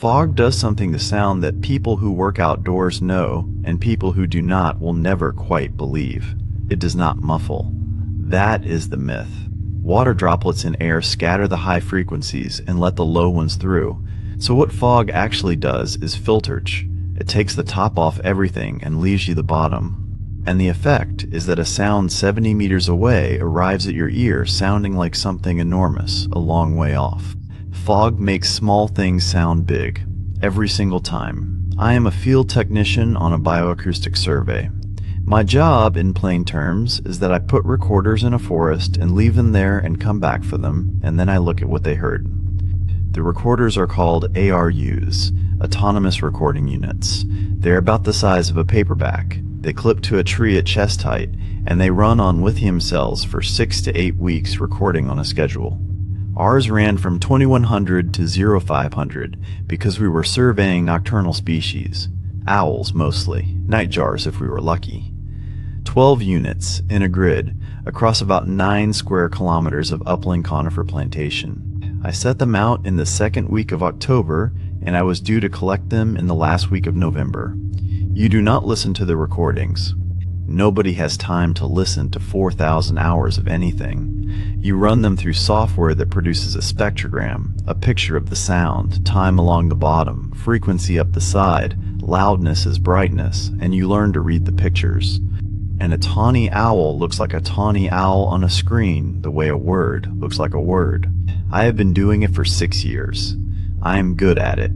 Fog does something to sound that people who work outdoors know, and people who do not will never quite believe. It does not muffle. That is the myth. Water droplets in air scatter the high frequencies and let the low ones through. So what fog actually does is filterage. It takes the top off everything and leaves you the bottom. And the effect is that a sound 70 meters away arrives at your ear sounding like something enormous a long way off. Fog makes small things sound big, every single time. I am a field technician on a bioacoustic survey. My job, in plain terms, is that I put recorders in a forest and leave them there and come back for them, and then I look at what they heard. The recorders are called ARUs, Autonomous Recording Units. They're about the size of a paperback. They clip to a tree at chest height, and they run on lithium cells for 6 to 8 weeks recording on a schedule. Ours ran from 2100 to 0500 because we were surveying nocturnal species, owls mostly, nightjars if we were lucky. 12 units in a grid across about 9 square kilometers of upland conifer plantation. I set them out in the second week of October, and I was due to collect them in the last week of November. You do not listen to the recordings. Nobody has time to listen to 4,000 hours of anything. You run them through software that produces a spectrogram, a picture of the sound, time along the bottom, frequency up the side, loudness as brightness, and you learn to read the pictures. And a tawny owl looks like a tawny owl on a screen the way a word looks like a word. I have been doing it for 6 years. I am good at it.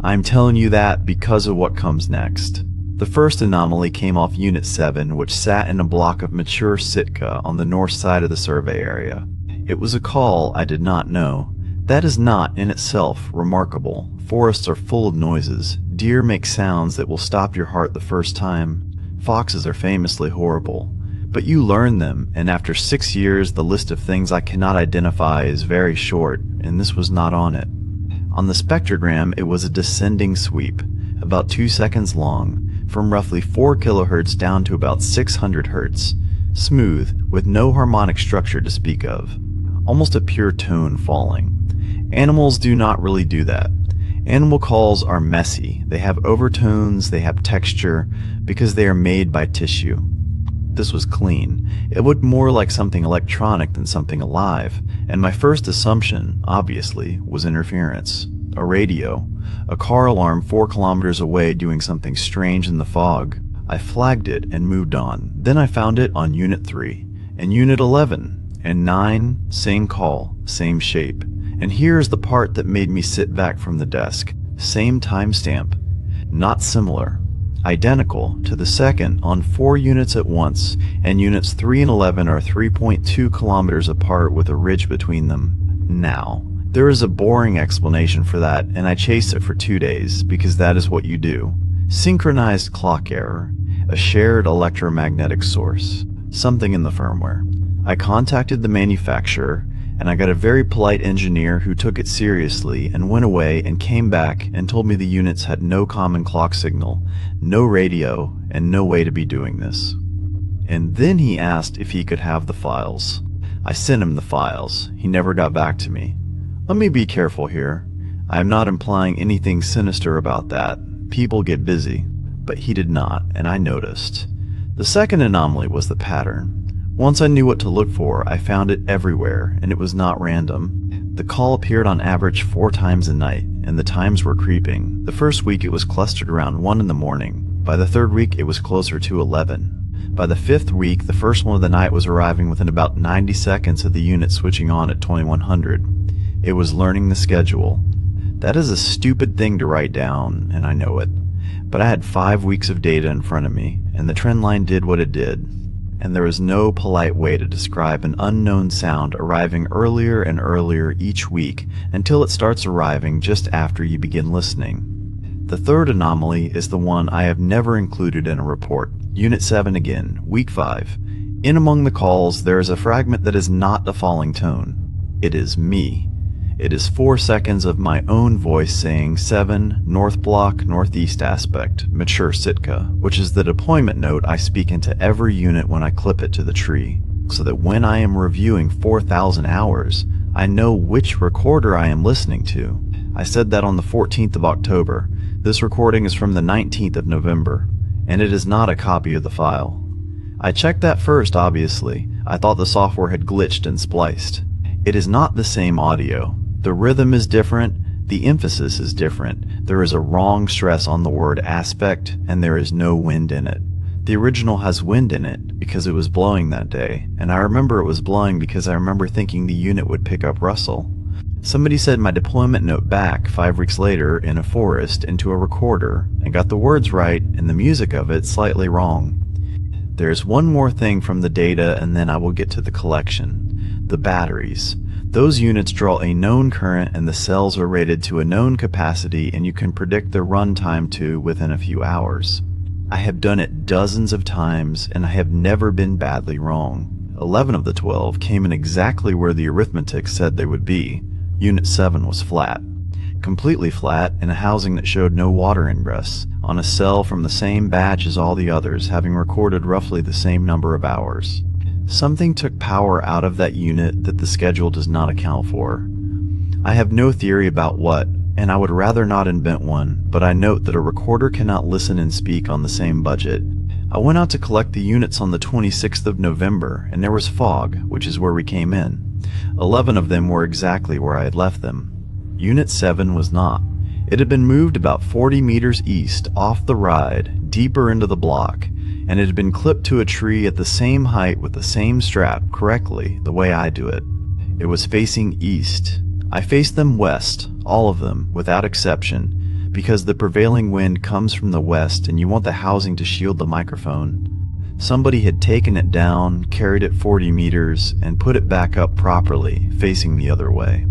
I am telling you that because of what comes next. The first anomaly came off Unit 7, which sat in a block of mature Sitka on the north side of the survey area. It was a call I did not know. That is not, in itself, remarkable. Forests are full of noises. Deer make sounds that will stop your heart the first time. Foxes are famously horrible. But you learn them, and after 6 years, the list of things I cannot identify is very short, and this was not on it. On the spectrogram, it was a descending sweep, about 2 seconds long, from roughly 4 kilohertz down to about 600 hertz, smooth, with no harmonic structure to speak of, almost a pure tone falling. Animals do not really do that. Animal calls are messy. They have overtones, they have texture, because they are made by tissue. This was clean. It looked more like something electronic than something alive, and my first assumption, obviously, was interference. A radio. A car alarm 4 kilometers away doing something strange in the fog. I flagged it and moved on. Then I found it on Unit 3, and Unit 11, and 9, same call, same shape. And here's the part that made me sit back from the desk. Same timestamp. Not similar. Identical to the second on 4 units at once, and Units 3 and 11 are 3.2 kilometers apart with a ridge between them. Now, there is a boring explanation for that, and I chased it for 2 days, because that is what you do. Synchronized clock error, a shared electromagnetic source, something in the firmware. I contacted the manufacturer, and I got a very polite engineer who took it seriously and went away and came back and told me the units had no common clock signal, no radio, and no way to be doing this. And then he asked if he could have the files. I sent him the files. He never got back to me. Let me be careful here. I am not implying anything sinister about that. People get busy. But he did not, and I noticed. The second anomaly was the pattern. Once I knew what to look for, I found it everywhere, and it was not random. The call appeared on average 4 times a night, and the times were creeping. The first week it was clustered around 1 in the morning. By the third week it was closer to 11. By the 5th week, the first one of the night was arriving within about 90 seconds of the unit switching on at 2100. It was learning the schedule. That is a stupid thing to write down, and I know it. But I had 5 weeks of data in front of me, and the trend line did what it did. And there is no polite way to describe an unknown sound arriving earlier and earlier each week until it starts arriving just after you begin listening. The third anomaly is the one I have never included in a report. Unit 7 again, week 5. In among the calls, there is a fragment that is not a falling tone. It is me. It is 4 seconds of my own voice saying 7, North Block, Northeast Aspect, Mature Sitka, which is the deployment note I speak into every unit when I clip it to the tree, so that when I am reviewing 4,000 hours, I know which recorder I am listening to. I said that on the 14th of October. This recording is from the 19th of November, and it is not a copy of the file. I checked that first, obviously. I thought the software had glitched and spliced. It is not the same audio. The rhythm is different, the emphasis is different. There is a wrong stress on the word aspect, and there is no wind in it. The original has wind in it because it was blowing that day, and I remember it was blowing because I remember thinking the unit would pick up Russell. Somebody said my deployment note back 5 weeks later in a forest into a recorder and got the words right and the music of it slightly wrong. There's one more thing from the data and then I will get to the collection. The batteries. Those units draw a known current and the cells are rated to a known capacity and you can predict their runtime to within a few hours. I have done it dozens of times and I have never been badly wrong. 11 of the 12 came in exactly where the arithmetic said they would be. Unit 7 was flat. Completely flat in a housing that showed no water ingress, on a cell from the same batch as all the others, having recorded roughly the same number of hours. Something took power out of that unit that the schedule does not account for. I have no theory about what, and I would rather not invent one, but I note that a recorder cannot listen and speak on the same budget. I went out to collect the units on the 26th of November, and there was fog, which is where we came in. 11 of them were exactly where I had left them. Unit 7 was not. It had been moved about 40 meters east off the ride, deeper into the block, and it had been clipped to a tree at the same height with the same strap correctly, the way I do it. It was facing east. I faced them west, all of them, without exception, because the prevailing wind comes from the west and you want the housing to shield the microphone. Somebody had taken it down, carried it 40 meters, and put it back up properly, facing the other way.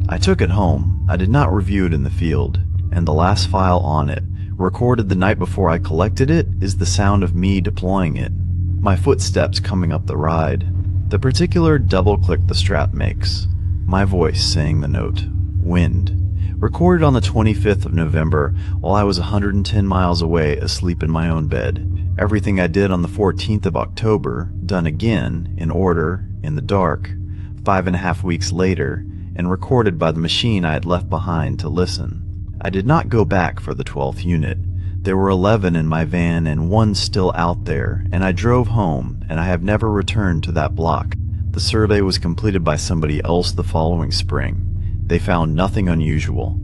I took it home. I did not review it in the field, and the last file on it, recorded the night before I collected it, is the sound of me deploying it. My footsteps coming up the ride. The particular double click the strap makes. My voice saying the note. Wind. Recorded on the 25th of November while I was 110 miles away asleep in my own bed. Everything I did on the 14th of October, done again, in order, in the dark, 5.5 weeks later, and recorded by the machine I had left behind to listen. I did not go back for the 12th unit. There were 11 in my van and one still out there, and I drove home, and I have never returned to that block. The survey was completed by somebody else the following spring. They found nothing unusual.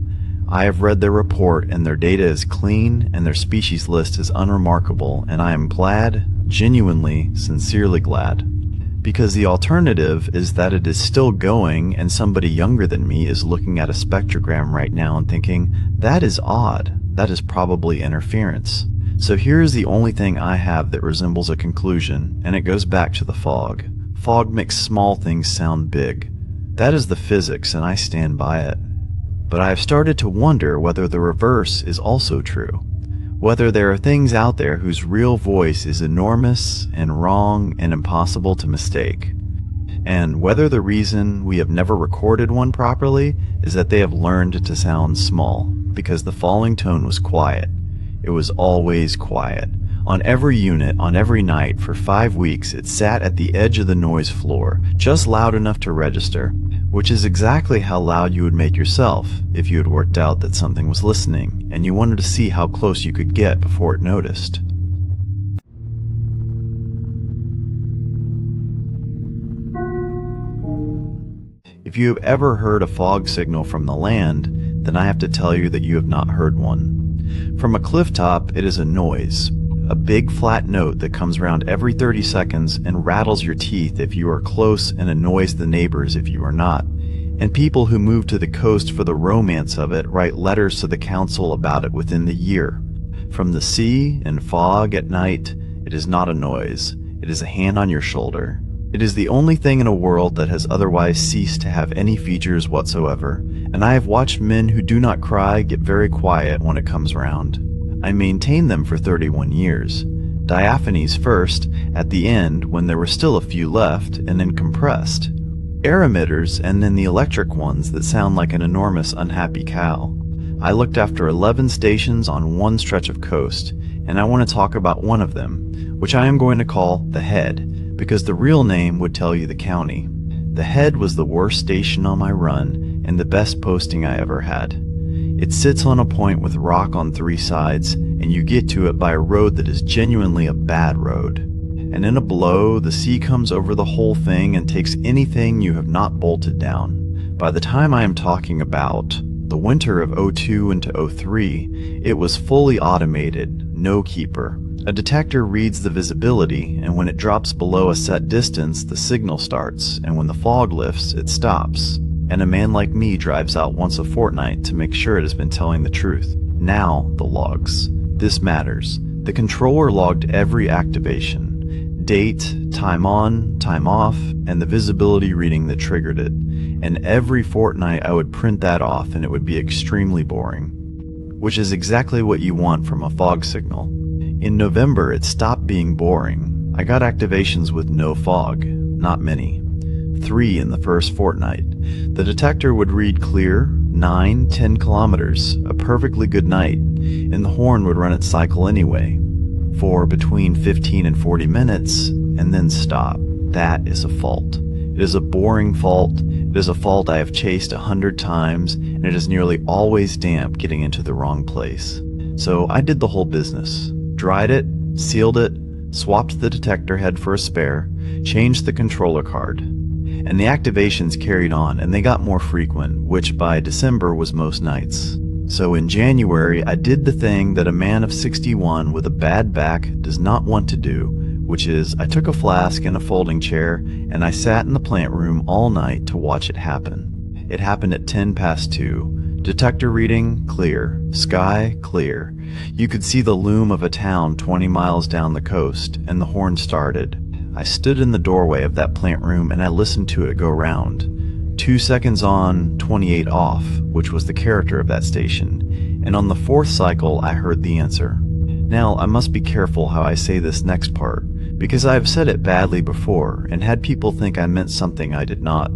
I have read their report and their data is clean and their species list is unremarkable, and I am glad, genuinely, sincerely glad. Because the alternative is that it is still going and somebody younger than me is looking at a spectrogram right now and thinking, that is odd, that is probably interference. So here is the only thing I have that resembles a conclusion, and it goes back to the fog. Fog makes small things sound big. That is the physics and I stand by it. But I have started to wonder whether the reverse is also true. Whether there are things out there whose real voice is enormous and wrong and impossible to mistake. And whether the reason we have never recorded one properly is that they have learned to sound small, because the falling tone was quiet. It was always quiet. On every unit, on every night, for 5 weeks, it sat at the edge of the noise floor, just loud enough to register, which is exactly how loud you would make yourself if you had worked out that something was listening, and you wanted to see how close you could get before it noticed. If you have ever heard a fog signal from the land, then I have to tell you that you have not heard one. From a cliff top, it is a noise. A big flat note that comes around every 30 seconds and rattles your teeth if you are close and annoys the neighbors if you are not. And people who move to the coast for the romance of it write letters to the council about it within the year. From the sea and fog at night, it is not a noise. It is a hand on your shoulder. It is the only thing in a world that has otherwise ceased to have any features whatsoever, and I have watched men who do not cry get very quiet when it comes round. I maintained them for 31 years. Diaphanes first, at the end when there were still a few left, and then compressed. Air emitters, and then the electric ones that sound like an enormous unhappy cow. I looked after 11 stations on one stretch of coast, and I want to talk about one of them, which I am going to call The Head, because the real name would tell you the county. The Head was the worst station on my run, and the best posting I ever had. It sits on a point with rock on 3 sides, and you get to it by a road that is genuinely a bad road. And in a blow, the sea comes over the whole thing and takes anything you have not bolted down. By the time I am talking about the winter of '02 into '03, it was fully automated, no keeper. A detector reads the visibility, and when it drops below a set distance, the signal starts, and when the fog lifts, it stops. And a man like me drives out once a fortnight to make sure it has been telling the truth. Now, the logs. This matters. The controller logged every activation. Date, time on, time off, and the visibility reading that triggered it. And every fortnight I would print that off and it would be extremely boring. Which is exactly what you want from a fog signal. In November, it stopped being boring. I got activations with no fog. Not many. 3 in the first fortnight. The detector would read clear, 9, 10 kilometers, a perfectly good night, and the horn would run its cycle anyway, for between 15 and 40 minutes, and then stop. That is a fault. It is a boring fault. It is a fault I have chased 100 times, and it is nearly always damp getting into the wrong place. So I did the whole business. Dried it, sealed it, swapped the detector head for a spare, changed the controller card. And the activations carried on, and they got more frequent, which by December was most nights. So in January, I did the thing that a man of 61 with a bad back does not want to do, which is I took a flask and a folding chair, and I sat in the plant room all night to watch it happen. It happened at 10 past 2. Detector reading, clear. Sky, clear. You could see the loom of a town 20 miles down the coast, and the horn started. I stood in the doorway of that plant room and I listened to it go round. 2 seconds on, 28 off, which was the character of that station. And on the 4th cycle, I heard the answer. Now, I must be careful how I say this next part, because I have said it badly before and had people think I meant something I did not.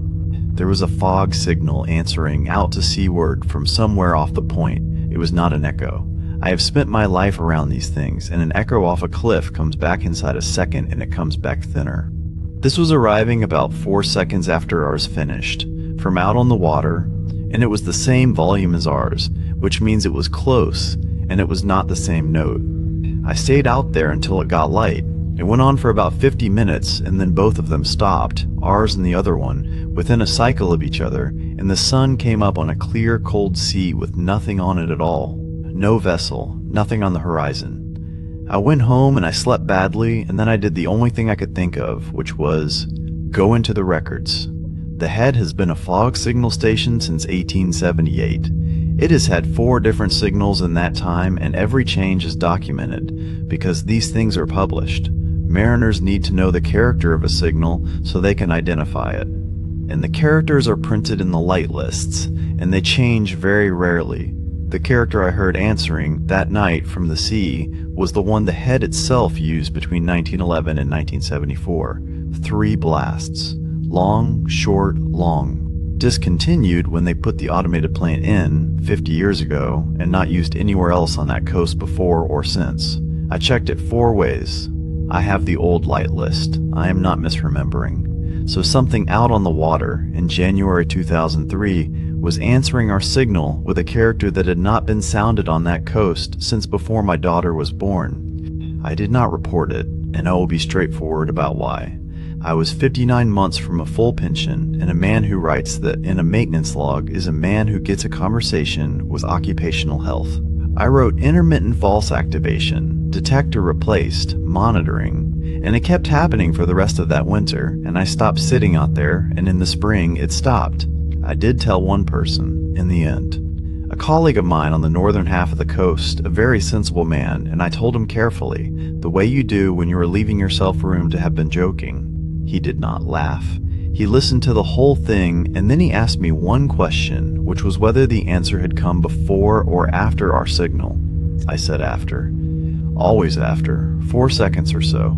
There was a fog signal answering out to seaward from somewhere off the point. It was not an echo. I have spent my life around these things, and an echo off a cliff comes back inside a second and it comes back thinner. This was arriving about 4 seconds after ours finished, from out on the water, and it was the same volume as ours, which means it was close, and it was not the same note. I stayed out there until it got light. It went on for about 50 minutes, and then both of them stopped, ours and the other one, within a cycle of each other, and the sun came up on a clear, cold sea with nothing on it at all. No vessel, nothing on the horizon. I went home and I slept badly, and then I did the only thing I could think of, which was go into the records. The head has been a fog signal station since 1878. It has had 4 different signals in that time, and every change is documented, because these things are published. Mariners need to know the character of a signal so they can identify it. And the characters are printed in the light lists, and they change very rarely. The character I heard answering that night from the sea was the one the head itself used between 1911 and 1974. 3 blasts. Long, short, long. Discontinued when they put the automated plant in 50 years ago and not used anywhere else on that coast before or since. I checked it 4 ways. I have the old light list. I am not misremembering. So something out on the water in January 2003 was answering our signal with a character that had not been sounded on that coast since before my daughter was born. I did not report it, and I will be straightforward about why. I was 59 months from a full pension, and a man who writes that in a maintenance log is a man who gets a conversation with occupational health. I wrote intermittent false activation, detector replaced, monitoring, and it kept happening for the rest of that winter, and I stopped sitting out there, and in the spring it stopped. I did tell one person, in the end. A colleague of mine on the northern half of the coast, a very sensible man, and I told him carefully, the way you do when you are leaving yourself room to have been joking. He did not laugh. He listened to the whole thing, and then he asked me one question, which was whether the answer had come before or after our signal. I said after. Always after, 4 seconds or so.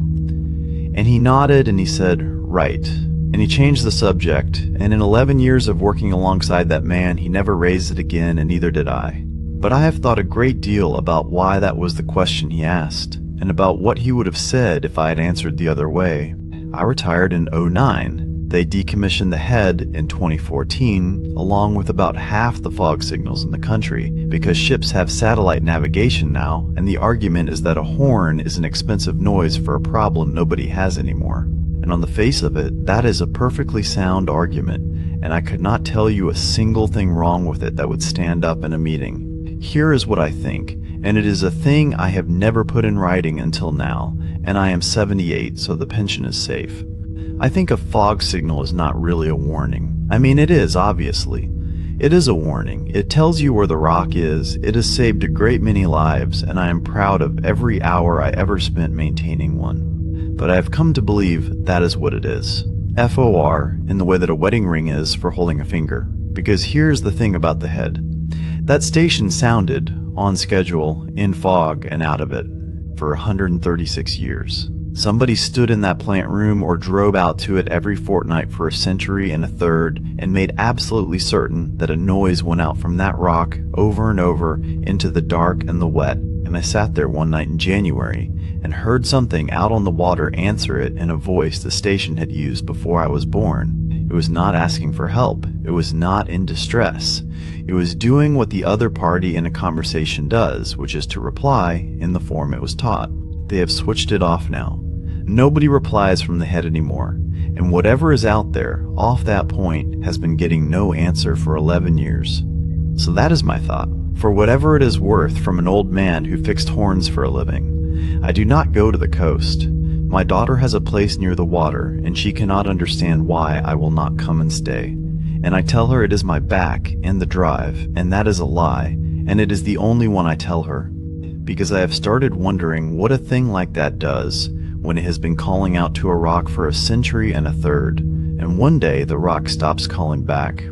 And he nodded and he said, right. And he changed the subject, and in 11 years of working alongside that man, he never raised it again, and neither did I. But I have thought a great deal about why that was the question he asked, and about what he would have said if I had answered the other way. I retired in '09. They decommissioned the head in 2014, along with about half the fog signals in the country, because ships have satellite navigation now, and the argument is that a horn is an expensive noise for a problem nobody has anymore. And on the face of it, that is a perfectly sound argument, and I could not tell you a single thing wrong with it that would stand up in a meeting. Here is what I think, and it is a thing I have never put in writing until now, and I am 78, so the pension is safe. I think a fog signal is not really a warning. I mean, it is, obviously. It is a warning. It tells you where the rock is. It has saved a great many lives, and I am proud of every hour I ever spent maintaining one. But I have come to believe that is what it is. FOR, in the way that a wedding ring is for holding a finger. Because here's the thing about the head. That station sounded, on schedule, in fog and out of it, for 136 years. Somebody stood in that plant room or drove out to it every fortnight for a century and a third and made absolutely certain that a noise went out from that rock over and over into the dark and the wet. And I sat there one night in January and heard something out on the water answer it in a voice the station had used before I was born. It was not asking for help. It was not in distress. It was doing what the other party in a conversation does, which is to reply in the form it was taught. They have switched it off now. Nobody replies from the head anymore, and whatever is out there, off that point, has been getting no answer for 11 years. So that is my thought, for whatever it is worth from an old man who fixed horns for a living. I do not go to the coast. My daughter has a place near the water, and she cannot understand why I will not come and stay. And I tell her it is my back and the drive, and that is a lie, and it is the only one I tell her. Because I have started wondering what a thing like that does when it has been calling out to a rock for a century and a third, and one day the rock stops calling back.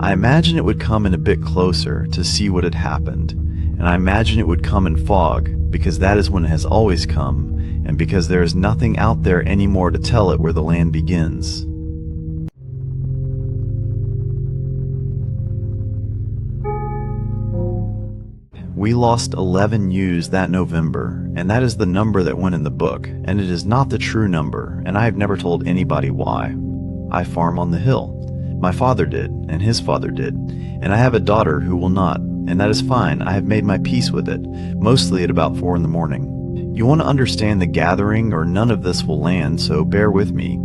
I imagine it would come in a bit closer to see what had happened, and I imagine it would come in fog, because that is when it has always come, and because there is nothing out there anymore to tell it where the land begins. We lost 11 ewes that November, and that is the number that went in the book, and it is not the true number, and I have never told anybody why. I farm on the hill. My father did, and his father did, and I have a daughter who will not, and that is fine. I have made my peace with it, mostly at about 4 in the morning. You want to understand the gathering, or none of this will land, so bear with me.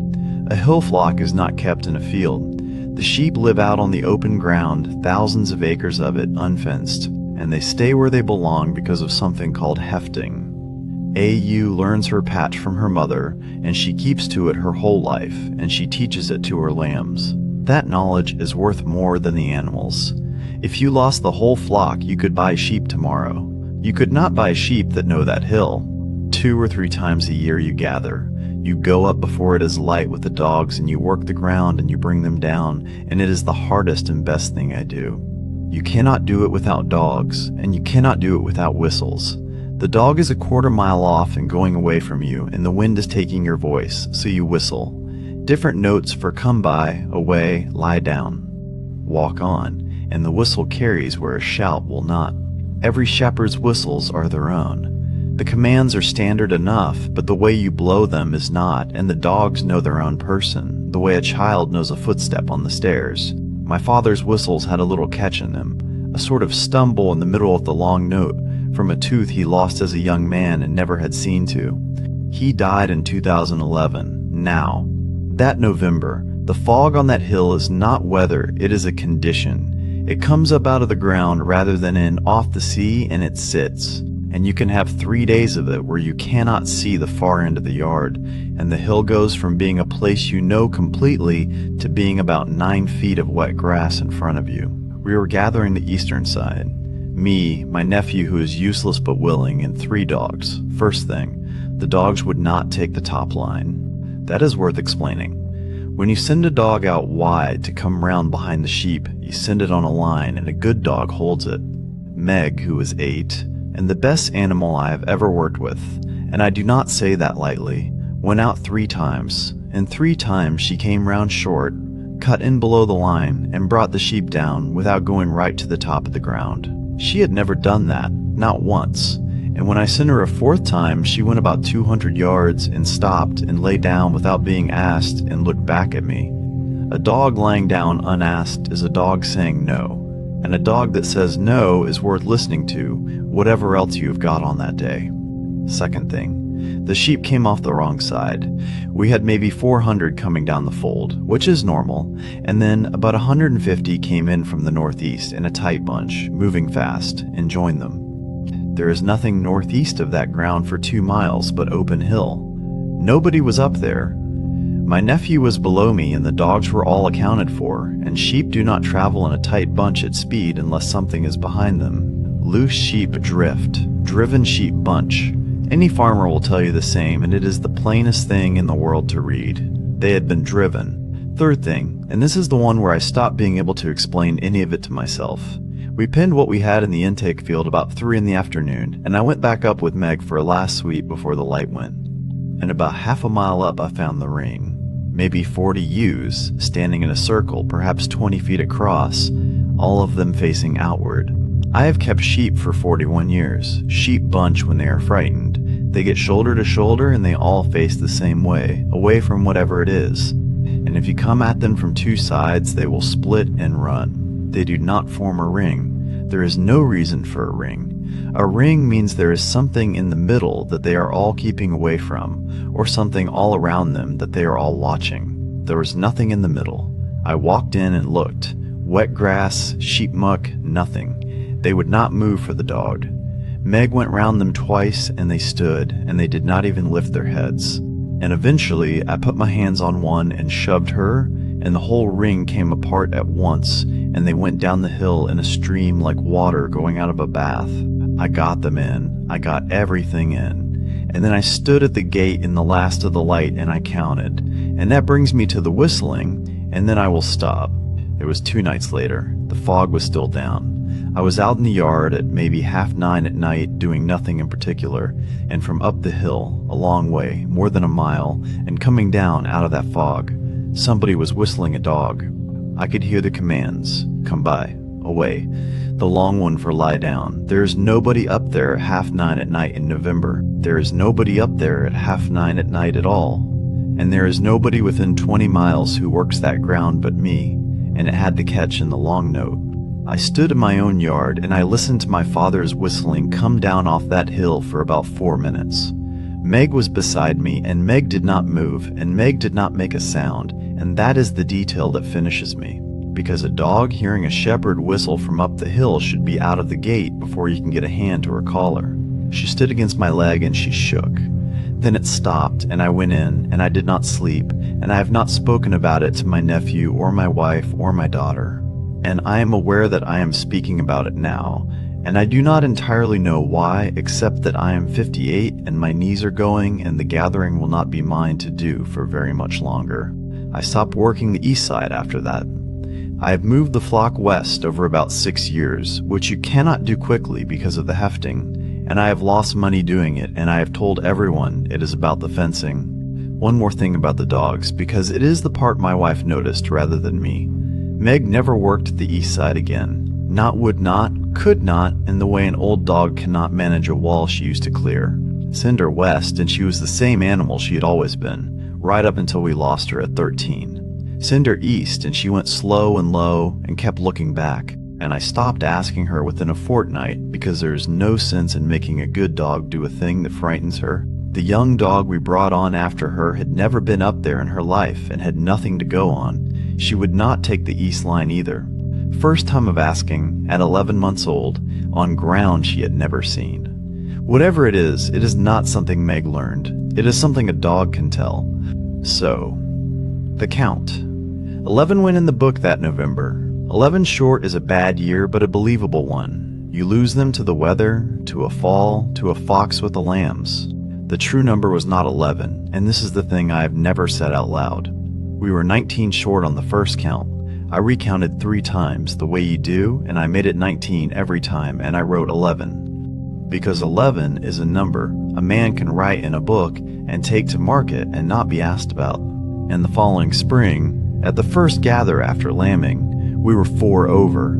A hill flock is not kept in a field. The sheep live out on the open ground, thousands of acres of it, unfenced. And they stay where they belong because of something called hefting. A ewe learns her patch from her mother, and she keeps to it her whole life, and she teaches it to her lambs. That knowledge is worth more than the animals. If you lost the whole flock, you could buy sheep tomorrow. You could not buy sheep that know that hill. 2 or 3 times a year you gather. You go up before it is light with the dogs, and you work the ground, and you bring them down, and it is the hardest and best thing I do. You cannot do it without dogs, and you cannot do it without whistles. The dog is a quarter mile off and going away from you, and the wind is taking your voice, so you whistle. Different notes for come by, away, lie down, walk on, and the whistle carries where a shout will not. Every shepherd's whistles are their own. The commands are standard enough, but the way you blow them is not, and the dogs know their own person, the way a child knows a footstep on the stairs. My father's whistles had a little catch in them, a sort of stumble in the middle of the long note, from a tooth he lost as a young man and never had seen to. He died in 2011, now. That November, the fog on that hill is not weather, it is a condition. It comes up out of the ground rather than in off the sea, and it sits. And you can have 3 days of it where you cannot see the far end of the yard, and the hill goes from being a place you know completely to being about 9 feet of wet grass in front of you. We were gathering the eastern side. Me, my nephew who is useless but willing, and 3 dogs. First thing, the dogs would not take the top line. That is worth explaining. When you send a dog out wide to come round behind the sheep, you send it on a line, and a good dog holds it. Meg, who was 8, and the best animal I have ever worked with, and I do not say that lightly, went out 3 times, and 3 times she came round short, cut in below the line, and brought the sheep down without going right to the top of the ground. She had never done that, not once, and when I sent her a 4th time, she went about 200 yards and stopped and lay down without being asked and looked back at me. A dog lying down unasked is a dog saying no, and a dog that says no is worth listening to, whatever else you've got on that day. Second thing, the sheep came off the wrong side. We had maybe 400 coming down the fold, which is normal, and then about 150 came in from the northeast in a tight bunch, moving fast, and joined them. There is nothing northeast of that ground for 2 miles but open hill. Nobody was up there. My nephew was below me and the dogs were all accounted for, and sheep do not travel in a tight bunch at speed unless something is behind them. Loose sheep drift, driven sheep bunch. Any farmer will tell you the same, and it is the plainest thing in the world to read. They had been driven. Third thing, and this is the one where I stopped being able to explain any of it to myself. We pinned what we had in the intake field about 3 in the afternoon, and I went back up with Meg for a last sweep before the light went. And about half a mile up I found the ring. Maybe 40 ewes, standing in a circle, perhaps 20 feet across, all of them facing outward. I have kept sheep for 41 years. Sheep bunch when they are frightened. They get shoulder to shoulder and they all face the same way, away from whatever it is. And if you come at them from 2 sides, they will split and run. They do not form a ring. There is no reason for a ring. A ring means there is something in the middle that they are all keeping away from, or something all around them that they are all watching. There was nothing in the middle. I walked in and looked. Wet grass, sheep muck, nothing. They would not move for the dog. Meg went round them twice and they stood, and they did not even lift their heads. And eventually I put my hands on one and shoved her, and the whole ring came apart at once, and they went down the hill in a stream like water going out of a bath. I got them in. I got everything in. And then I stood at the gate in the last of the light and I counted. And that brings me to the whistling, and then I will stop. It was 2 nights later. The fog was still down. I was out in the yard at maybe 9:30 at night doing nothing in particular, and from up the hill, a long way, more than a mile, and coming down out of that fog, somebody was whistling a dog. I could hear the commands, come by, away, the long one for lie down. There is nobody up there at 9:30 at night in November. There is nobody up there at 9:30 at night at all. And there is nobody within 20 miles who works that ground but me, and it had the catch in the long note. I stood in my own yard and I listened to my father's whistling come down off that hill for about 4 minutes. Meg was beside me, and Meg did not move, and Meg did not make a sound, and that is the detail that finishes me. Because a dog hearing a shepherd whistle from up the hill should be out of the gate before you can get a hand to her collar. She stood against my leg and she shook. Then it stopped, and I went in, and I did not sleep, and I have not spoken about it to my nephew or my wife or my daughter. And I am aware that I am speaking about it now, and I do not entirely know why, except that I am 58 and my knees are going and the gathering will not be mine to do for very much longer. I stopped working the east side after that. I have moved the flock west over about 6 years, which you cannot do quickly because of the hefting, and I have lost money doing it, and I have told everyone it is about the fencing. One more thing about the dogs, because it is the part my wife noticed rather than me. Meg never worked the east side again. Not would not, could not, in the way an old dog cannot manage a wall she used to clear. Send her west and she was the same animal she had always been, right up until we lost her at 13. Send her east and she went slow and low and kept looking back, and I stopped asking her within a fortnight because there is no sense in making a good dog do a thing that frightens her. The young dog we brought on after her had never been up there in her life and had nothing to go on. She would not take the east line either. First time of asking, at 11 months old, on ground she had never seen. Whatever it is not something Meg learned. It is something a dog can tell. So, the count. 11 went in the book that November. 11 short is a bad year, but a believable one. You lose them to the weather, to a fall, to a fox with the lambs. The true number was not 11, and this is the thing I have never said out loud. We were 19 short on the first count. I recounted 3 times the way you do, and I made it 19 every time, and I wrote 11. Because 11 is a number a man can write in a book and take to market and not be asked about. And the following spring, at the first gather after lambing, we were 4 over.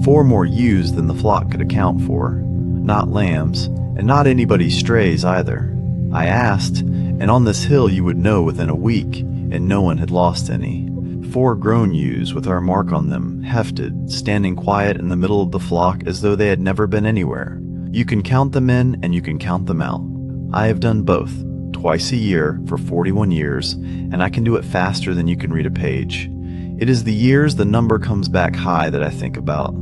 4 more ewes than the flock could account for. Not lambs, and not anybody's strays either. I asked, and on this hill you would know within a week, and no one had lost any. 4 grown ewes with our mark on them, hefted, standing quiet in the middle of the flock as though they had never been anywhere. You can count them in and you can count them out. I have done both, twice a year for 41 years, and I can do it faster than you can read a page. It is the years the number comes back high that I think about.